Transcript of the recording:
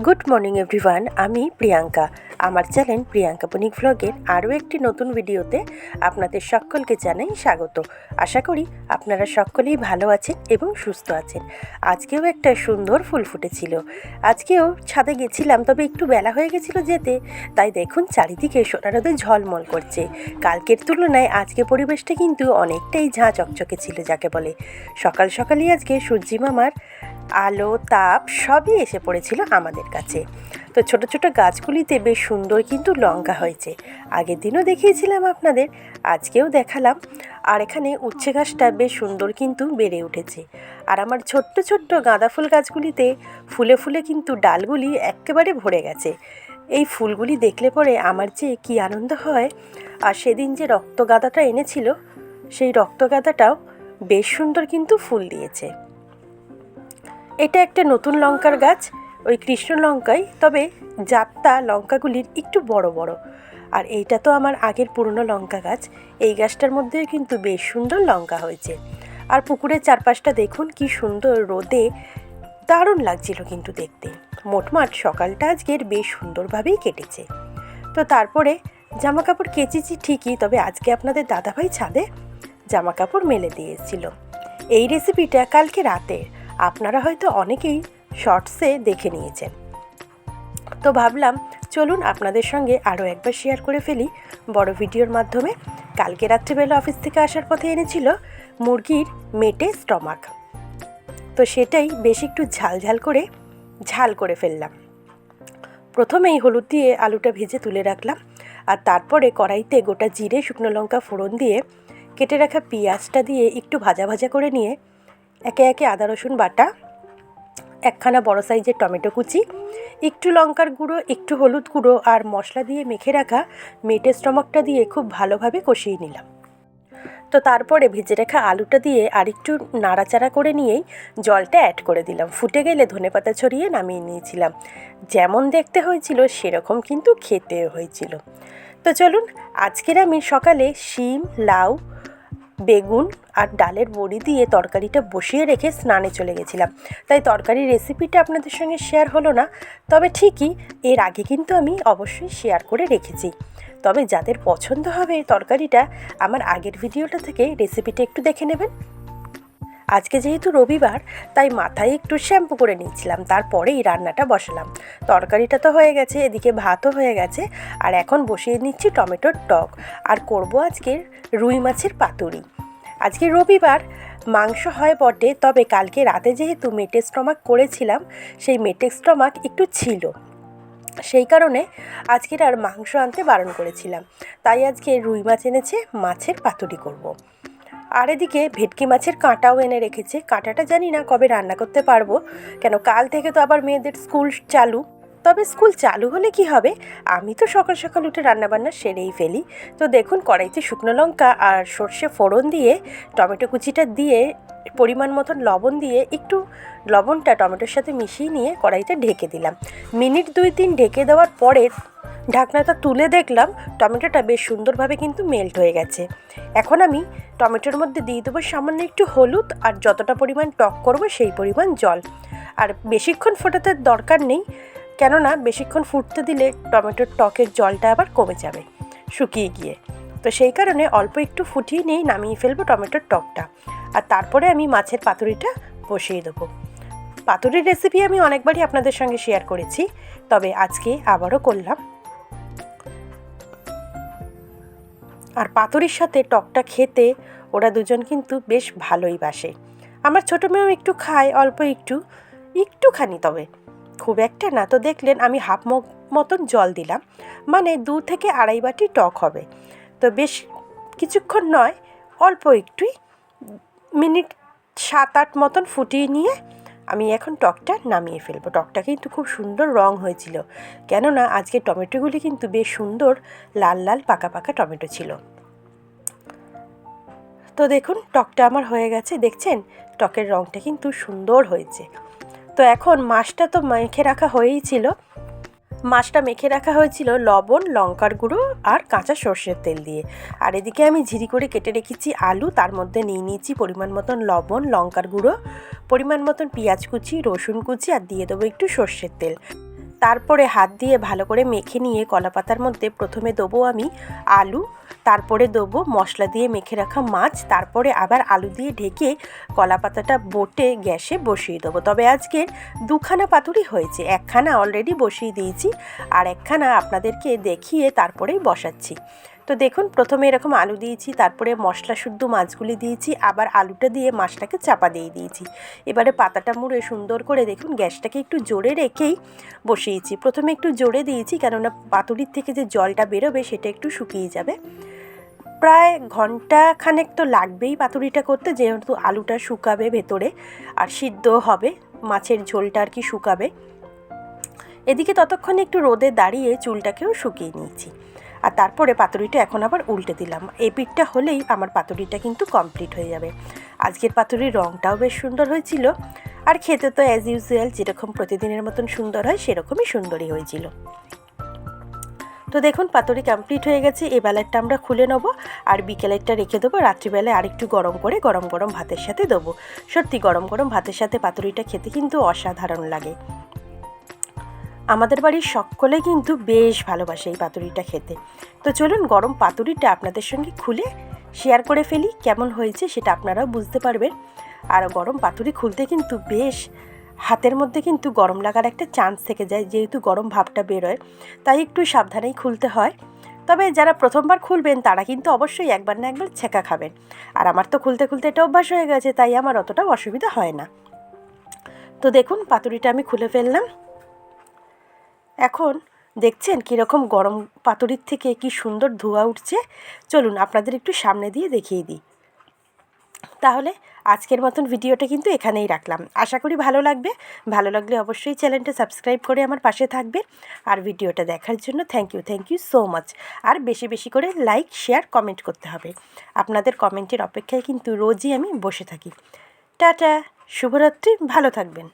Good morning everyone, আমি প্রিয়াঙ্কা। আমার channel Priyanka বণিক ভ্লগের আরও একটি নতুন ভিডিওতে আপনাদের সকলকে জানাই স্বাগত। আশা করি আপনারা সকলেই ভালো আছেন এবং সুস্থ আছেন। আজকেও একটা সুন্দর ফুল ফুটেছিল। আজকেও ছাদে গেছিলাম, তবে একটু বেলা হয়ে গেছিলো যেতে, তাই দেখুন চারিদিকে সোনার রোদে ঝলমল করছে। কালকের তুলনায় আজকে পরিবেশটা কিন্তু অনেকটাই ঝাঁ চকচকে ছিল, যাকে বলে। সকাল সকালই আজকে সূর্যি মামার আলো তাপ সবই এসে পড়েছিল আমাদের কাছে। তো ছোট ছোট গাছগুলিতে বেশ সুন্দর কিন্তু লঙ্কা হয়েছে। আগের দিনও দেখিয়েছিলাম আপনাদের, আজকেও দেখালাম। আর এখানে উচ্ছে গাছটা বেশ সুন্দর কিন্তু বেড়ে উঠেছে। আর আমার ছোট্ট ছোট্ট গাঁদা ফুল গাছগুলিতে ফুলে ফুলে কিন্তু ডালগুলি একেবারে ভরে গেছে। এই ফুলগুলি দেখলে পরে আমার যে কী আনন্দ হয়। আর সেদিন যে রক্তগাঁদাটা এনেছিল, সেই রক্তগাঁদাটাও বেশ সুন্দর কিন্তু ফুল দিয়েছে। এটা একটা নতুন লঙ্কার গাছ, ওই কৃষ্ণ লঙ্কাই, তবে জাতটা লঙ্কাগুলির একটু বড় বড়। আর এইটা তো আমার আগের পুরনো লঙ্কা গাছ। এই গাছটার মধ্যেও কিন্তু বেশ সুন্দর লঙ্কা হয়েছে। আর পুকুরের চারপাশটা দেখুন কি সুন্দর রোদে, দারুণ লাগছিল কিন্তু দেখতে। মোটমাট সকালটা আজকের বেশ সুন্দরভাবেই কেটেছে। তো তারপরে জামা কাপড় কেচেছি ঠিকই, তবে আজকে আপনাদের দাদাভাই ছাদে জামা কাপড় মেলে দিয়েছিল। এই রেসিপিটা কালকে রাতে আপনারা হয়তো অনেকেই শর্টসে দেখে নিয়েছেন। তো ভাবলাম চলুন আপনাদের সঙ্গে আরও একবার শেয়ার করে ফেলি বড় ভিডিওর মাধ্যমে। কালকে রাত্রিবেলা অফিস থেকে আসার পথে এনেছিল মুরগির মেটে স্টমাক। তো সেটাই বেশ একটু ঝাল করে ফেললাম। প্রথমেই হলুদ দিয়ে আলুটা ভেজে তুলে রাখলাম। আর তারপরে কড়াইতে গোটা জিরে শুকনো লঙ্কা ফোড়ন দিয়ে কেটে রাখা পেঁয়াজটা দিয়ে একটু ভাজা ভাজা করে নিয়ে একে একে আদা রসুন বাটা, একখানা বড় সাইজের টমেটো কুচি, একটু লঙ্কার গুঁড়ো, একটু হলুদ গুঁড়ো আর মশলা দিয়ে মেখে রাখা মেটে স্টমাকটা দিয়ে খুব ভালোভাবে কষিয়ে নিলাম। তো তারপরে ভেজে রাখা আলুটা দিয়ে আর একটু নাড়াচাড়া করে নিয়েই জলটা অ্যাড করে দিলাম। ফুটে গেলে ধনেপাতা ছড়িয়ে নামিয়ে নিয়েছিলাম। যেমন দেখতে হয়েছিল সেরকম কিন্তু খেতে হয়েছিল। তো চলুন, আজকের আমি সকালে শিম, লাউ, বেগুন আর ডালের বড়ি দিয়ে তরকারিটা বসিয়ে রেখে স্নানে চলে গেছিলাম, তাই তরকারির রেসিপিটা আপনাদের সঙ্গে শেয়ার হলো না। তবে ঠিকই এর আগে কিন্তু আমি অবশ্যই শেয়ার করে রেখেছি। তবে যাদের পছন্দ হবে তরকারিটা, আমার আগের ভিডিওটা থেকে রেসিপিটা একটু দেখে নেবেন। আজকে যেহেতু রবিবার, তাই মাথায় একটু শ্যাম্পু করে নিয়েছিলাম, তারপরেই রান্নাটা বসালাম। তরকারিটা তো হয়ে গেছে, এদিকে ভাতও হয়ে গেছে। আর এখন বসিয়ে নিচ্ছি টমেটোর টক, আর করব আজকের রুই মাছের পাতুরি। আজকে রবিবার, মাংস হয় বটে, তবে কালকে রাতে যেহেতু মেটে স্টমাক করেছিলাম, সেই মেটে স্টমাক একটু ছিল, সেই কারণে আজকের আর মাংস আনতে বারণ করেছিলাম। তাই আজকে রুই মাছ এনেছে, মাছের পাতুরি করব। আর এদিকে ভেটকি মাছের কাঁটাও এনে রেখেছে। কাঁটাটা জানি না কবে রান্না করতে পারবো, কেন কাল থেকে তো আবার মেয়েদের স্কুল চালু। তবে স্কুল চালু হলে কি হবে, আমি তো সকাল সকাল উঠে রান্নাবান্না সেরেই ফেলি। তো দেখুন কড়াইতে শুকনো লঙ্কা আর সর্ষে ফোড়ন দিয়ে টমেটো কুচিটা দিয়ে পরিমাণ মতন লবণ দিয়ে একটু লবণটা টমেটোর সাথে মিশিয়ে নিয়ে কড়াইটা ঢেকে দিলাম। মিনিট 2-3 ঢেকে দেওয়ার পরে ঢাকনাটা তুলে দেখলাম টমেটোটা বেশ সুন্দরভাবে কিন্তু মেল্ট হয়ে গেছে। এখন আমি টমেটোর মধ্যে দিয়ে দেবো সামান্য একটু হলুদ আর যতটা পরিমাণ টক করব সেই পরিমাণ জল। আর বেশিক্ষণ ফোটাতে দরকার নেই, কেননা বেশিক্ষণ ফুটতে দিলে টমেটোর টকের জলটা আবার কমে যাবে শুকিয়ে গিয়ে। তো সেই কারণে অল্প একটু ফুটিয়ে নিয়েই নামিয়ে ফেলবো টমেটোর টকটা। আর তারপরে আমি মাছের পাতুরিটা বসিয়ে দেবো। পাতুরির রেসিপি আমি অনেকবারই আপনাদের সঙ্গে শেয়ার করেছি, তবে আজকে আবারও করলাম। আর পাতুরির সাথে টকটা খেতে ওরা দুজন কিন্তু বেশ ভালোই বাসে। আমার ছোটো মেয়েও একটু খায়, অল্প একটুখানি, তবে খুব একটা না। তো দেখলেন আমি হাফ মগ মতন জল দিলাম, মানে 2 থেকে আড়াই বাটি টক হবে। তো বেশ কিছুক্ষণ নয়, অল্প একটুই, মিনিট 7-8 মতন ফুটিয়ে নিয়ে আমি এখন টকটা নামিয়ে ফেলবো। টকটা কিন্তু খুব সুন্দর রং হয়েছিল, কেননা আজকে টমেটোগুলি কিন্তু বেশ সুন্দর লাল লাল পাকা পাকা টমেটো ছিল। তো দেখুন টকটা আমার হয়ে গেছে, দেখছেন টকের রংটা কিন্তু সুন্দর হয়েছে। তো এখন মাছটা তো মেখে রাখা হয়েই ছিল। মাছটা মেখে রাখা হয়েছিল লবণ, লঙ্কার গুঁড়ো আর কাঁচা সর্ষের তেল দিয়ে। আর এদিকে আমি ঝিরি করে কেটে রেখেছি আলু, তার মধ্যে নিয়ে নিয়েছি পরিমাণ মতন লবণ, লঙ্কার গুঁড়ো, পরিমাণ মতন পেঁয়াজ কুচি, রসুন কুচি, আর দিয়ে দেবো একটু সর্ষের তেল। তারপরে হাত দিয়ে ভালো করে মেখে নিয়ে কলাপাতার মধ্যে প্রথমে দেবো আমি আলু, তারপরে দেবো মশলা দিয়ে মেখে রাখা মাছ, তারপরে আবার আলু দিয়ে ঢেকে কলাপাতাটা বটে গ্যাসে বসিয়ে দেবো। তবে আজকের দুখানা পাতুরি হয়েছে, একখানা অলরেডি বসিয়ে দিয়েছি আর একখানা আপনাদেরকে দেখিয়ে তারপরেই বসাচ্ছি। তো দেখুন প্রথমে এরকম আলু দিয়েছি, তারপরে মশলা শুদ্ধ মাছগুলি দিয়েছি, আবার আলুটা দিয়ে মাছটাকে চাপা দিয়ে দিয়েছি। এবারে পাতাটা মুড়ে সুন্দর করে দেখুন গ্যাসটাকে একটু জোরে রেখেই বসিয়েছি। প্রথমে একটু জোরে দিয়েছি কেননা পাতুরির থেকে যে জলটা বেরোবে সেটা একটু শুকিয়ে যাবে। প্রায় ঘন্টা খানেক তো লাগবেই পাতুরিটা করতে, যেহেতু আলুটা শুকাবে ভেতরে আর সিদ্ধ হবে, মাছের ঝোলটা আর কি শুকাবে। এদিকে ততক্ষণে একটু রোদে দাঁড়িয়ে চুলটাকেও শুকিয়ে নিয়েছি। আর তারপরে পাতুরিটা এখন আবার উল্টে দিলাম। এই পিঠটা হলেই আমার পাতুরিটা কিন্তু কমপ্লিট হয়ে যাবে। আজকের পাতুরির রঙটাও বেশ সুন্দর হয়েছিল আর খেতে তো অ্যাজ ইউজুয়াল যেরকম প্রতিদিনের মতন সুন্দর হয় সেরকমই সুন্দরই হয়েছিল। তো দেখুন পাতুরি কমপ্লিট হয়ে গেছে। এই বেলারটা আমরা খুলে নেব আর বিকেলেরটা রেখে দেবো, রাত্রিবেলায় আরেকটু গরম করে গরম গরম ভাতের সাথে দেবো। সত্যি গরম গরম ভাতের সাথে পাতুরিটা খেতে কিন্তু অসাধারণ লাগে। আমাদের বাড়ির সকলে কিন্তু বেশ ভালোবাসে এই পাতুরিটা খেতে। তো চলুন গরম পাতুরিটা আপনাদের সঙ্গে খুলে শেয়ার করে ফেলি, কেমন হয়েছে সেটা আপনারাও বুঝতে পারবেন। আর গরম পাতুরি খুলতে কিন্তু বেশ হাতের মধ্যে কিন্তু গরম লাগার একটা চান্স থেকে যায়, যেহেতু গরম ভাবটা বেরোয়, তাই একটু সাবধানেই খুলতে হয়। তবে যারা প্রথমবার খুলবেন তারা কিন্তু অবশ্যই একবার না একবার ছেঁকা খাবেন। আর আমার তো খুলতে খুলতে এটা অভ্যাস হয়ে গেছে, তাই আমার অতটা অসুবিধা হয় না। তো দেখুন পাতুরিটা আমি খুলে ফেললাম। এখন দেখছেন কীরকম গরম পাতুরির থেকে কি সুন্দর ধোঁয়া উঠছে। চলুন আপনাদের একটু সামনে দিয়ে দেখিয়ে দিই। তাহলে আজকের মতন ভিডিওটা কিন্তু এখানেই রাখলাম। আশা করি ভালো লাগবে। ভালো লাগলে অবশ্যই চ্যানেলটা সাবস্ক্রাইব করে আমার পাশে থাকবে। আর ভিডিওটা দেখার জন্য থ্যাংক ইউ সো মাচ। আর বেশি বেশি করে লাইক, শেয়ার, কমেন্ট করতে হবে। আপনাদের কমেন্টের অপেক্ষায় কিন্তু রোজই আমি বসে থাকি। টাটা, শুভরাত্রি, ভালো থাকবেন।